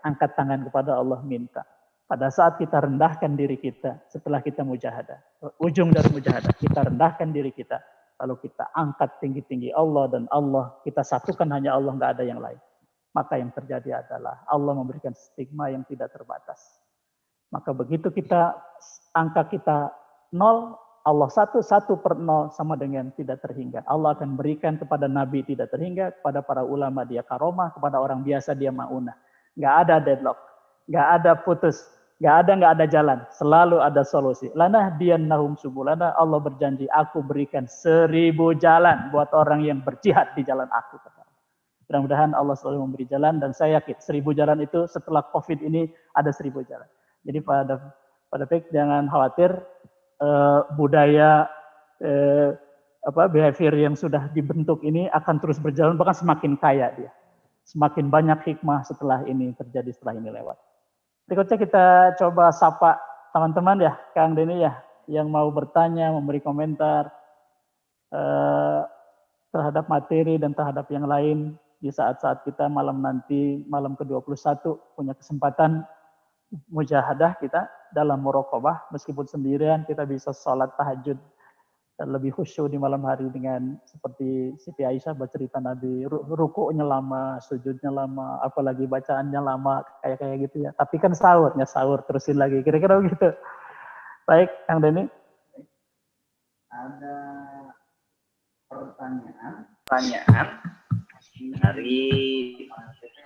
angkat tangan kepada Allah, minta. Pada saat kita rendahkan diri kita, setelah kita mujahadah. Ujung dari mujahadah, kita rendahkan diri kita. Lalu kita angkat tinggi-tinggi Allah dan Allah, kita satukan hanya Allah, nggak ada yang lain. Maka yang terjadi adalah Allah memberikan stigma yang tidak terbatas. Maka begitu kita angka kita 0, Allah 1 per 0 sama dengan tidak terhingga. Allah akan berikan kepada Nabi tidak terhingga, kepada para ulama dia karomah, kepada orang biasa dia maunah. Nggak ada deadlock, nggak ada putus, nggak ada jalan, selalu ada solusi. Lanahdiyannahum subulana, Allah berjanji, aku berikan 1000 jalan buat orang yang berjihad di jalan aku. Mudah-mudahan Allah selalu memberi jalan, dan saya yakin 1000 jalan itu setelah COVID ini ada 1000 jalan. Jadi pada pik jangan khawatir, budaya behavior yang sudah dibentuk ini akan terus berjalan, bahkan semakin kaya dia. Semakin banyak hikmah setelah ini terjadi, setelah ini lewat. Berikutnya kita coba sapa teman-teman ya, Kang Denny ya, yang mau bertanya, memberi komentar terhadap materi dan terhadap yang lain di saat-saat kita malam nanti, malam ke-21 punya kesempatan mujahadah kita dalam muraqabah. Meskipun sendirian kita bisa sholat tahajud dan lebih khusyuk di malam hari dengan seperti Siti Aisyah bercerita Nabi, rukuknya lama, sujudnya lama, apalagi bacaannya lama, kayak gitu ya. Tapi kan sahur terusin lagi, kira-kira begitu. Baik, Kang Denny. Ada pertanyaan dari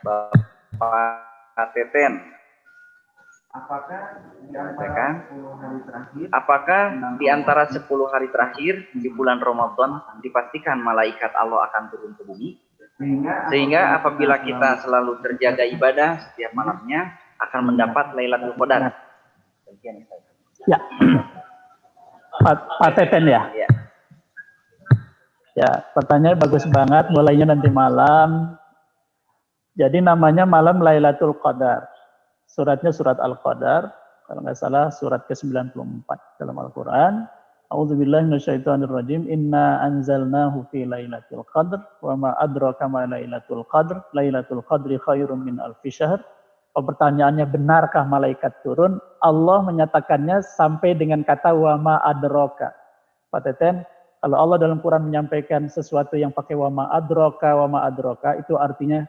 Bapak Teten. Apakah di antara 10 hari terakhir di bulan Ramadan dipastikan malaikat Allah akan turun ke bumi? Sehingga apabila kita selalu terjaga ibadah setiap malamnya akan mendapat Lailatul Qadar. Ya. Pak Teten ya? Ya, pertanyaan bagus banget, mulainya nanti malam. Jadi namanya malam Lailatul Qadar. Suratnya surat Al-Qadar, kalau nggak salah surat ke-94 dalam Al-Quran. A'udzubillahi minasyaitonirrajim. Inna anzalnahu fi lailatul qadr wa ma adraka ma lailatul qadr. Lailatul qadri khairum min alfi syahr. Pertanyaannya, benarkah malaikat turun? Allah menyatakannya sampai dengan kata wa ma adraka. Pak Teten, kalau Allah dalam Quran menyampaikan sesuatu yang pakai wa ma adraka, itu artinya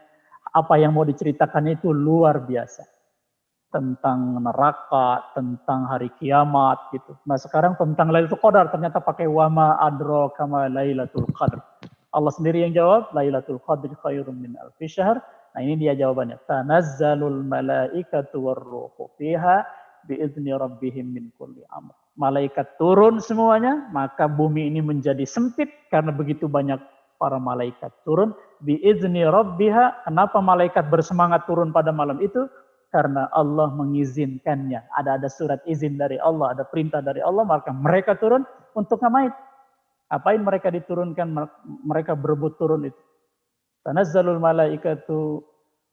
apa yang mau diceritakan itu luar biasa. Tentang neraka, tentang hari kiamat gitu. Nah sekarang tentang Lailatul Qadar ternyata pakai wama adraka ma Lailatul Qadar. Allah sendiri yang jawab, Lailatul Qadri khairum min alfi syahr. Nah, ini dia jawabannya. Tanazzalul malaikatu warruhu fiha biizni rabbihim min kulli amr. Malaikat turun semuanya, maka bumi ini menjadi sempit karena begitu banyak para malaikat turun. Biizni rabbiha. Kenapa malaikat bersemangat turun pada malam itu? Karena Allah mengizinkannya. Ada surat izin dari Allah, ada perintah dari Allah, maka mereka turun untuk ngapain? Apain mereka diturunkan? Mereka berebut turun itu. Tanazzalul malaikatu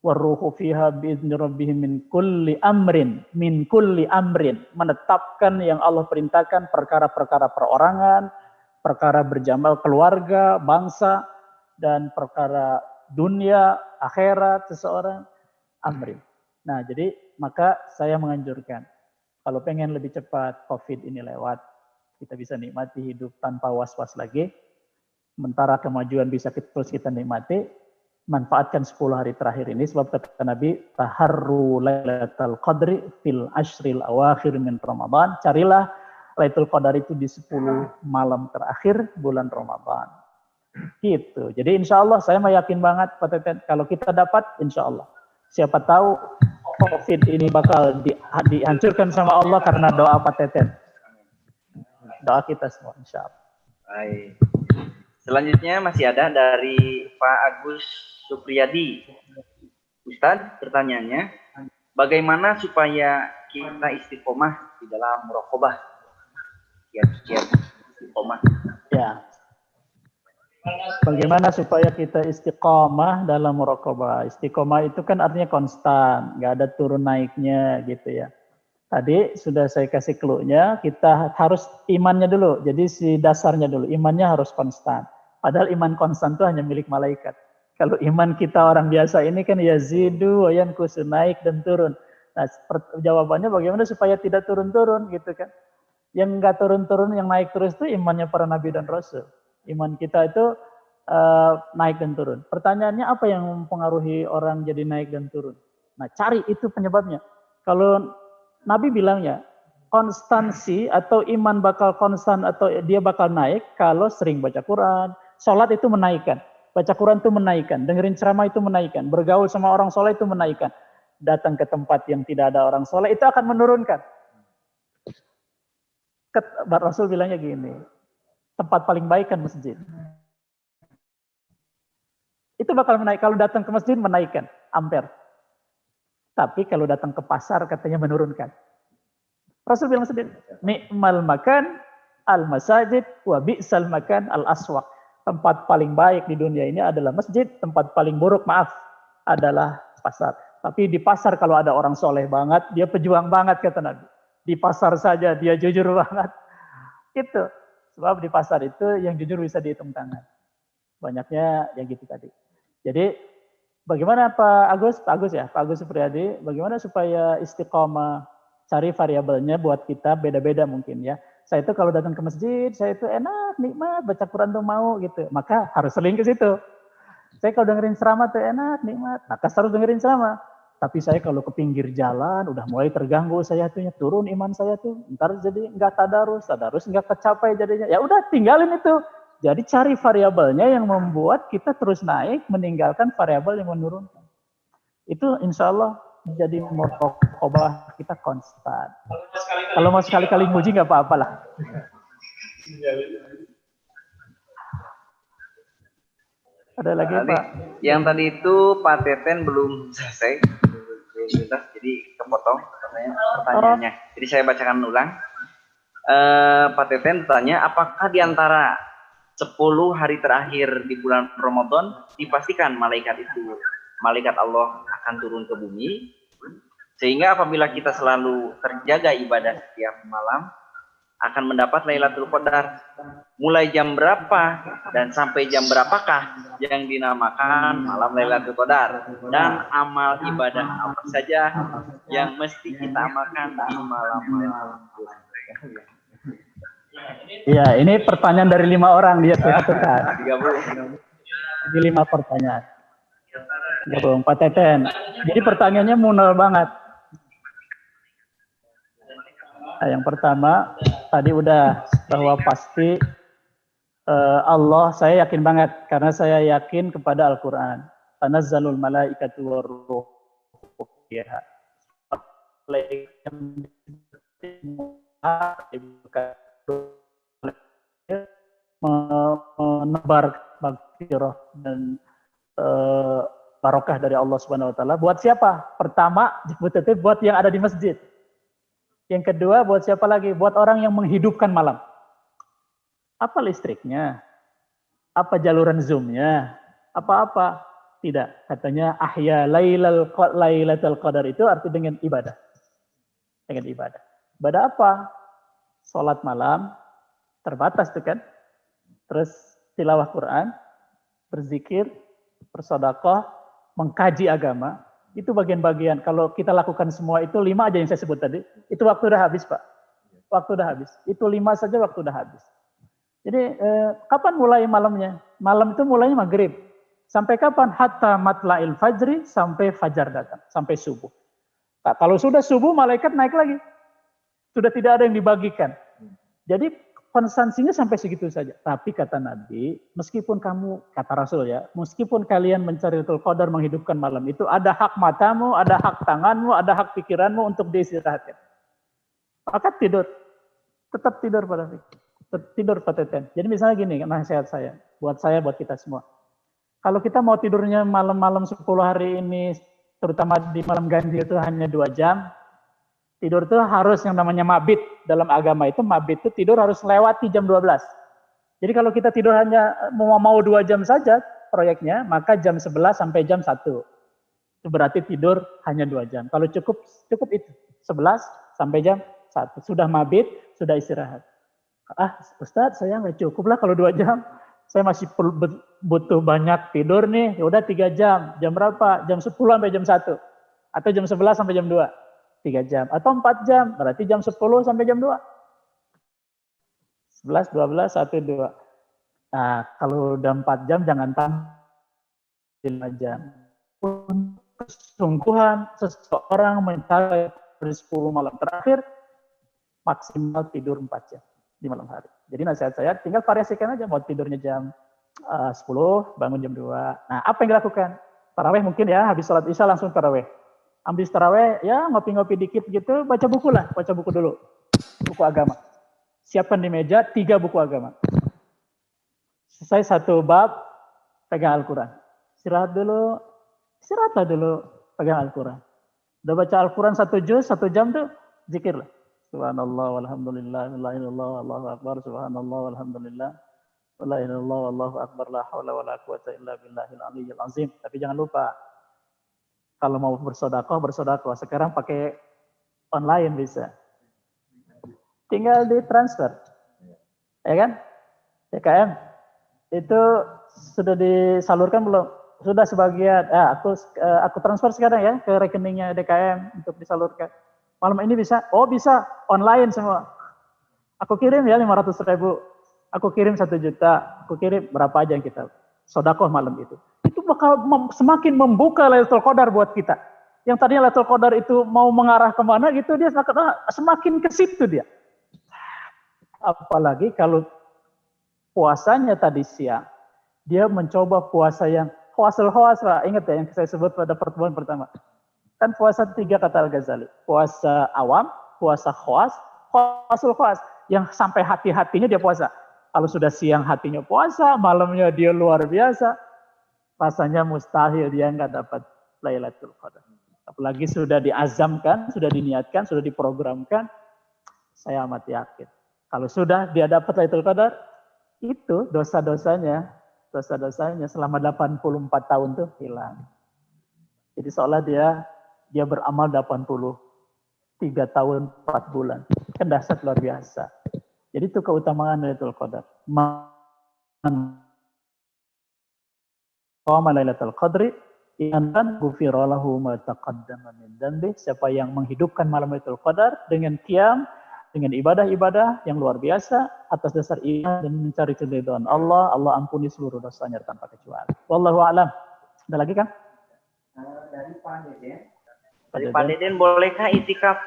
warruhu fiha biizni rabbihim min kulli amrin. Min kulli amrin. Menetapkan yang Allah perintahkan, perkara-perkara perorangan, perkara berjamal keluarga, bangsa, dan perkara dunia, akhirat seseorang. Amrin. Nah, jadi maka saya menganjurkan, kalau pengen lebih cepat COVID ini lewat, kita bisa nikmati hidup tanpa was-was lagi, sementara kemajuan bisa terus kita nikmati, manfaatkan 10 hari terakhir ini, sebab kata Nabi, taharru lailatul qadri fil ashril awakhir min Ramadan, carilah Lailatul Qadar itu di 10 malam terakhir bulan Ramadan. Gitu. Jadi insya Allah saya yakin banget, kalau kita dapat, insya Allah. Siapa tahu COVID ini bakal dihancurkan sama Allah karena doa Pak Teten. Doa kita semua, insya Allah. Baik. Selanjutnya masih ada dari Pak Agus Supriyadi. Ustadz, pertanyaannya, bagaimana supaya kita istiqomah di dalam muraqabah? Kiat-kiat istiqomah. Ya. Bagaimana supaya kita istiqomah dalam muraqabah? Istiqomah itu kan artinya konstan, nggak ada turun naiknya gitu ya. Tadi sudah saya kasih clue-nya, kita harus imannya dulu. Jadi si dasarnya dulu, imannya harus konstan. Padahal iman konstan itu hanya milik malaikat. Kalau iman kita orang biasa ini kan yazidu wa yanqusu, naik dan turun. Nah, jawabannya bagaimana supaya tidak turun-turun gitu kan? Yang nggak turun-turun, yang naik terus itu imannya para nabi dan rasul. Iman kita itu naik dan turun. Pertanyaannya apa yang mempengaruhi orang jadi naik dan turun? Nah, cari itu penyebabnya. Kalau Nabi bilangnya, konstansi atau iman bakal konstan atau dia bakal naik kalau sering baca Quran. Sholat itu menaikkan. Baca Quran itu menaikkan. Dengerin ceramah itu menaikkan. Bergaul sama orang soleh itu menaikkan. Datang ke tempat yang tidak ada orang soleh itu akan menurunkan. Rasul bilangnya gini, tempat paling baik kan masjid. Itu bakal menaik. Kalau datang ke masjid menaikkan, ampere. Tapi kalau datang ke pasar katanya menurunkan. Rasul bilang sendiri, ni'mal makan al-masajid wa bi'sal makan al-aswaq. Tempat paling baik di dunia ini adalah masjid, tempat paling buruk adalah pasar. Tapi di pasar kalau ada orang soleh banget, dia pejuang banget kata Nabi. Di pasar saja dia jujur banget. Gitu. Sebab di pasar itu yang jujur bisa dihitung tangan. Banyaknya yang gitu tadi. Jadi bagaimana Pak Agus Supriyadi, bagaimana supaya istiqomah, cari variabelnya buat kita beda-beda mungkin ya. Saya itu kalau datang ke masjid, saya itu enak, nikmat, baca Quran tuh mau gitu. Maka harus sering ke situ. Saya kalau dengerin ceramah tuh enak, nikmat, maka harus dengerin ceramah. Tapi saya kalau ke pinggir jalan, udah mulai terganggu saya tuh, turun iman saya tuh. Ntar jadi nggak tadarus nggak kecapai jadinya. Ya udah tinggalin itu. Jadi cari variabelnya yang membuat kita terus naik, meninggalkan variabel yang menurunkan. Itu insya Allah menjadi muraqabah kita konstan. Kalau mau sekali-kali nguji nggak apa-apa lah. Ada lagi Pak? Yang tadi itu Pak Teten belum selesai. Jadi kepotong pertanyaannya. Jadi saya bacakan ulang. Pak Teten bertanya, apakah di antara 10 hari terakhir di bulan Ramadan dipastikan malaikat Allah akan turun ke bumi, sehingga apabila kita selalu terjaga ibadah setiap malam akan mendapat Lailatul Qadar. Mulai jam berapa dan sampai jam berapakah yang dinamakan malam Lailatul Qadar, dan amal ibadah apa saja yang mesti kita amalkan di malam-malam bulan. Ya, ini pertanyaan dari 5 orang dia terkait. Ini 5 pertanyaan. Gabung Pak Teten. Jadi pertanyaannya munal banget. Nah, yang pertama tadi udah bahwa pasti Allah, saya yakin banget karena saya yakin kepada Al-Qur'an. Tanazzalul malaikatu warruh fiha. Menebar maghfirah dan barokah dari Allah Subhanahu wa taala. Buat siapa? Pertama, betul-betul buat yang ada di masjid. Yang kedua, buat siapa lagi? Buat orang yang menghidupkan malam. Apa listriknya? Apa jaluran Zoom-nya? Apa-apa? Tidak. Katanya ahya lailatul qadar itu arti dengan ibadah. Dengan ibadah. Ibadah apa? Salat malam, terbatas tuh kan. Terus tilawah Quran, berzikir, bersedekah, mengkaji agama. Itu bagian-bagian. Kalau kita lakukan semua itu 5 aja yang saya sebut tadi. Itu waktu udah habis, Pak. Waktu udah habis. Itu 5 saja waktu udah habis. Jadi kapan mulai malamnya? Malam itu mulainya maghrib. Sampai kapan? Hatta matla'il fajri, sampai fajar datang. Sampai subuh. Nah, kalau sudah subuh, malaikat naik lagi. Sudah tidak ada yang dibagikan. Jadi konstansinya sampai segitu saja. Tapi kata Nabi, meskipun kamu, kata Rasul ya, meskipun kalian mencari Lailatul Qadar, menghidupkan malam itu, ada hak matamu, ada hak tanganmu, ada hak pikiranmu untuk diistirahatkan. Maka tidur. Tetap tidur pada fikir. Tidur pateten. Jadi misalnya gini, nasihat saya, buat kita semua. Kalau kita mau tidurnya malam-malam 10 hari ini, terutama di malam ganjil itu hanya 2 jam, tidur itu harus yang namanya mabit. Dalam agama itu mabit itu tidur harus lewati jam 12. Jadi kalau kita tidur hanya mau 2 jam saja proyeknya, maka jam 11 sampai jam 1. Itu berarti tidur hanya 2 jam. Kalau cukup itu, 11 sampai jam 1. Sudah mabit, sudah istirahat. Ustadz, saya nggak cukup lah kalau 2 jam. Saya masih butuh banyak tidur nih. Ya udah 3 jam. Jam berapa? Jam 10 sampai jam 1. Atau jam 11 sampai jam 2. 3 jam. Atau 4 jam. Berarti jam 10 sampai jam 2. 11, 12, 1, 2. Nah, kalau udah 4 jam jangan tambah 5 jam. Kesungguhan seseorang mencari 10 malam terakhir, maksimal tidur 4 jam. Di malam hari. Jadi nasihat saya tinggal variasikan aja, mau tidurnya jam 10, bangun jam 2. Nah, apa yang dilakukan? Tarawih mungkin ya, habis sholat isya langsung tarawih. Habis tarawih ya ngopi-ngopi dikit gitu, baca buku dulu. Buku agama. Siapkan di meja 3 buku agama. Selesai 1 bab, pegang Al-Quran. Istirahatlah dulu, pegang Al-Quran. Udah baca Al-Quran 1 juz, 1 jam tuh, zikirlah. Subhanallah walhamdulillah, la ilaha illallah, Allahu akbar, subhanallah walhamdulillah, la ilaha illallah, Allahu akbar, la haula wala quwata illa billahil aliyyil azim. Tapi jangan lupa, kalau mau bersedekah, sekarang pakai online bisa. Tinggal ditransfer. Ya kan? DKM. Itu sudah disalurkan belum? Sudah sebagian. Aku transfer sekarang ya ke rekeningnya DKM untuk disalurkan. Malam ini bisa? Oh bisa, online semua. Aku kirim ya 500.000. Aku kirim 1 juta. Aku kirim berapa aja yang kita sedekah malam itu. Itu bakal semakin membuka Lailatul Qadar buat kita. Yang tadinya Lailatul Qadar itu mau mengarah kemana gitu, dia semakin ke situ dia. Apalagi kalau puasanya tadi siang, dia mencoba puasa yang khawas lah. Ingat ya yang saya sebut pada pertemuan pertama. Kan puasa 3 kata Al-Ghazali. Puasa awam, puasa khawasul khawas. Yang sampai hati-hatinya dia puasa. Kalau sudah siang hatinya puasa, malamnya dia luar biasa. Rasanya mustahil dia nggak dapat Lailatul Qadar. Apalagi sudah diazamkan, sudah diniatkan, sudah diprogramkan. Saya amat yakin. Kalau sudah dia dapat Lailatul Qadar, itu dosa-dosanya selama 84 tahun tuh hilang. Jadi seolah dia beramal 83 tahun 4 bulan. Kan dahsyat luar biasa. Jadi itu keutamaan Lailatul Qadar. Qama Lailatul Qadri iman ghufira lahu ma taqaddama min dzambi. Siapa yang menghidupkan malam Lailatul Qadar dengan qiyam, dengan ibadah-ibadah yang luar biasa atas dasar iman dan mencari keridhaan Allah, Allah ampuni seluruh dosanya tanpa kecuali. Wallahu a'lam. Ada lagi kan? Dari Pak Deden, bolehkah itikaf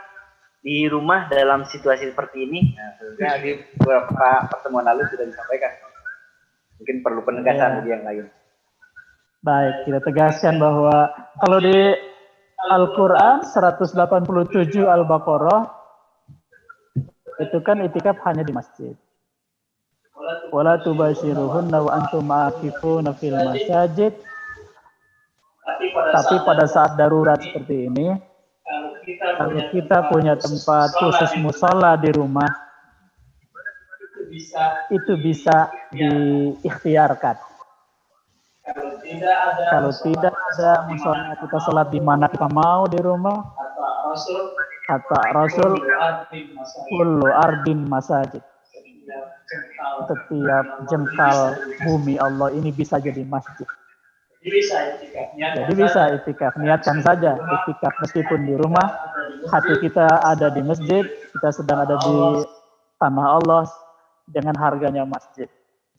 di rumah dalam situasi seperti ini? Nah, di beberapa pertemuan lalu sudah disampaikan. Mungkin perlu penegasan yang lain. Baik, kita tegaskan bahwa kalau di Al-Quran 187 Al-Baqarah itu kan itikaf hanya di masjid. Wala tubashiruhunna wa antum aakifuna fil masajid. Tapi pada saat darurat seperti ini, kalau kita punya tempat khusus musola di rumah, itu bisa diikhtiarkan. Kalau tidak ada musola, kita sholat di mana kita mau di rumah. Kata Rasul, kullu ardin masajid. Setiap jengkal bumi Allah ini bisa jadi masjid. Jadi bisa itikaf, niatkan saja itikaf meskipun di rumah, hati kita ada di masjid, kita sedang ada di tanah Allah dengan harganya masjid.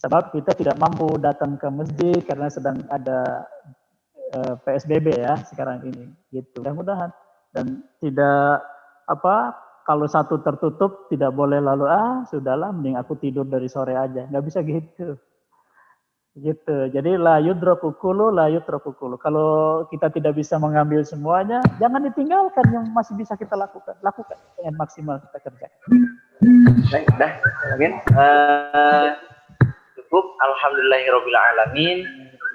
Sebab kita tidak mampu datang ke masjid karena sedang ada PSBB ya sekarang ini. Gitu. Mudah-mudahan dan tidak kalau satu tertutup tidak boleh lalu sudahlah mending aku tidur dari sore aja. Nggak bisa gitu. Gitu. Jadi la yudraku kullu, la yutraku kullu. Kalau kita tidak bisa mengambil semuanya, jangan ditinggalkan yang masih bisa kita lakukan. Lakukan dengan maksimal kita kerjakan. Baik, dah. Mungkin cukup. Alhamdulillahirabbil alamin.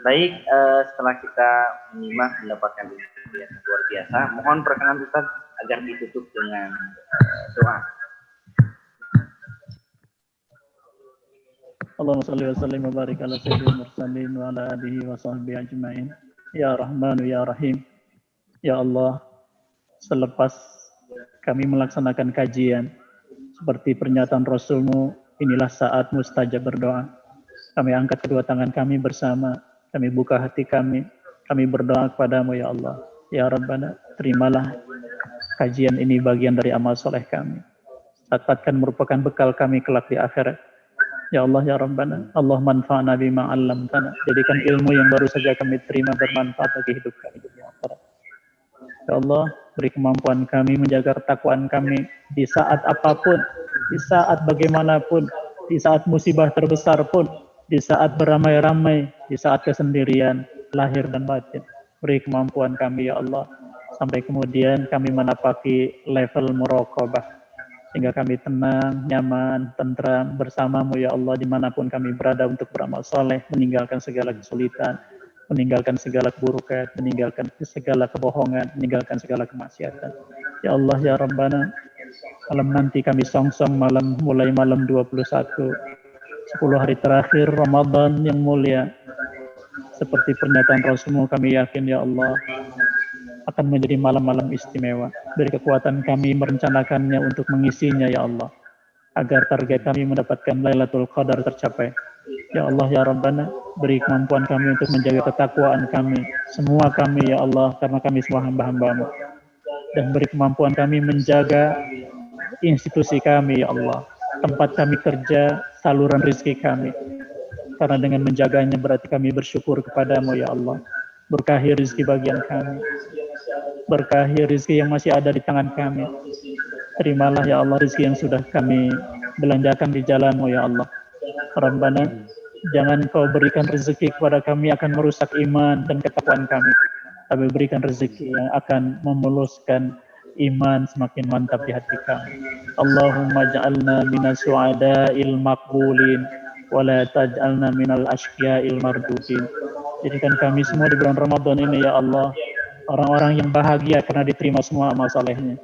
Baik, setelah kita menyimak mendapatkan ilmu yang luar biasa, mohon perkenan Ustaz agar ditutup dengan doa. Allahumma salli wa sallim wa barik ala sayyidil mursalin wa ala alihi wa sahbihi ajma'in. Ya Rahmanu ya Rahim. Ya Allah, selepas kami melaksanakan kajian seperti pernyataan Rasul-Mu, inilah saat mustajab berdoa. Kami angkat kedua tangan kami bersama, kami buka hati kami berdoa kepada-Mu ya Allah. Ya Rabbana, terimalah kajian ini bagian dari amal soleh kami. Dapatkan merupakan bekal kami kelak di akhirat. Ya Allah ya Rabbana, Allah manfa'na bima 'allamtana. Jadikan ilmu yang baru saja kami terima bermanfaat bagi hidup kami di akhirat. Ya Allah, beri kemampuan kami menjaga ketakwaan kami di saat apapun, di saat bagaimanapun, di saat musibah terbesar pun, di saat beramai-ramai, di saat kesendirian, lahir dan batin. Beri kemampuan kami ya Allah, sampai kemudian kami menapaki level muraqabah. Sehingga kami tenang, nyaman, tentram bersama-Mu ya Allah dimanapun kami berada untuk beramal soleh, meninggalkan segala kesulitan, meninggalkan segala keburukan, meninggalkan segala kebohongan, meninggalkan segala kemaksiatan. Ya Allah ya Rabbana, malam nanti kami songsong mulai malam 21, 10 hari terakhir Ramadan yang mulia. Seperti pernyataan Rasul-Mu, kami yakin ya Allah akan menjadi malam-malam istimewa. Beri kekuatan kami merencanakannya untuk mengisinya ya Allah, agar target kami mendapatkan Lailatul Qadar tercapai. Ya Allah ya Rabbana, beri kemampuan kami untuk menjaga ketakwaan kami, semua kami ya Allah, karena kami semua hamba-hamba-Mu. Dan beri kemampuan kami menjaga institusi kami ya Allah, tempat kami kerja, saluran rezeki kami. Karena dengan menjaganya berarti kami bersyukur kepada-Mu ya Allah. Berkahi rezeki bagian kami, berkahi rezeki yang masih ada di tangan kami. Terimalah ya Allah rezeki yang sudah kami belanjakan di jalan-Mu ya Allah. Rabbana, jangan Kau berikan rezeki kepada kami akan merusak iman dan ketakwaan kami, tapi berikan rezeki yang akan memuluskan iman semakin mantap di hati kami. Allahumma ja'alna minas su'ada'il maqbulin wa la taj'alna minal ashqiya'il mardudin. Jadikan kami semua di bulan Ramadan ini ya Allah orang-orang yang bahagia karena diterima semua amal salehnya.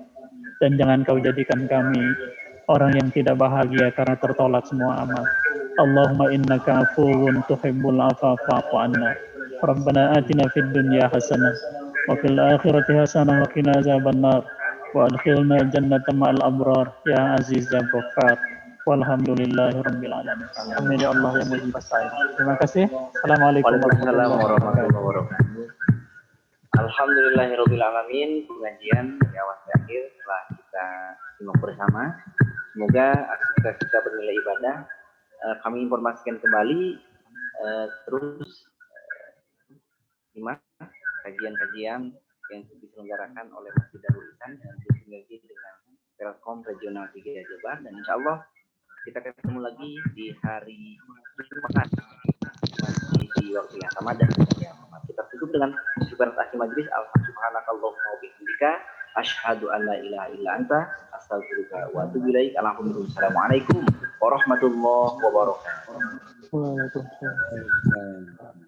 Dan jangan Kau jadikan kami orang yang tidak bahagia karena tertolak semua amal. Allahumma innaka afuwun tuhibbul afwa fa'fu anna. Rabbana atina fid dunya hasanah wa fil akhirati hasanah wa qina azabannar wa adkhilna jannata ma'al abrar ya aziz ya ghaffar. Walhamdulillahirabbil alamin. Amin ya Allah yang muji besar. Terima kasih. Assalamualaikum warahmatullahi wabarakatuh. Alhamdulillahirabbil alamin. Pengajian di awal terakhir telah kita simak bersama. Semoga aktivitas kita bernilai ibadah. Kami informasikan kembali terus simak kajian-kajian yang diselenggarakan oleh Masjid Darul Ihsan dan bersinergi dengan Telkom Regional 3 Jabar, dan insya Allah kita ketemu lagi di hari Jumat di waktu yang sama dan yang sama. Kita tutup dengan syukuran akhir majelis. Subhanakallahumma wa bihamdika asyhadu an la ilaha illa anta astaghfiruka wa atubu ilaik. Assalamualaikum warahmatullahi wabarakatuh. Waalaikumsalam.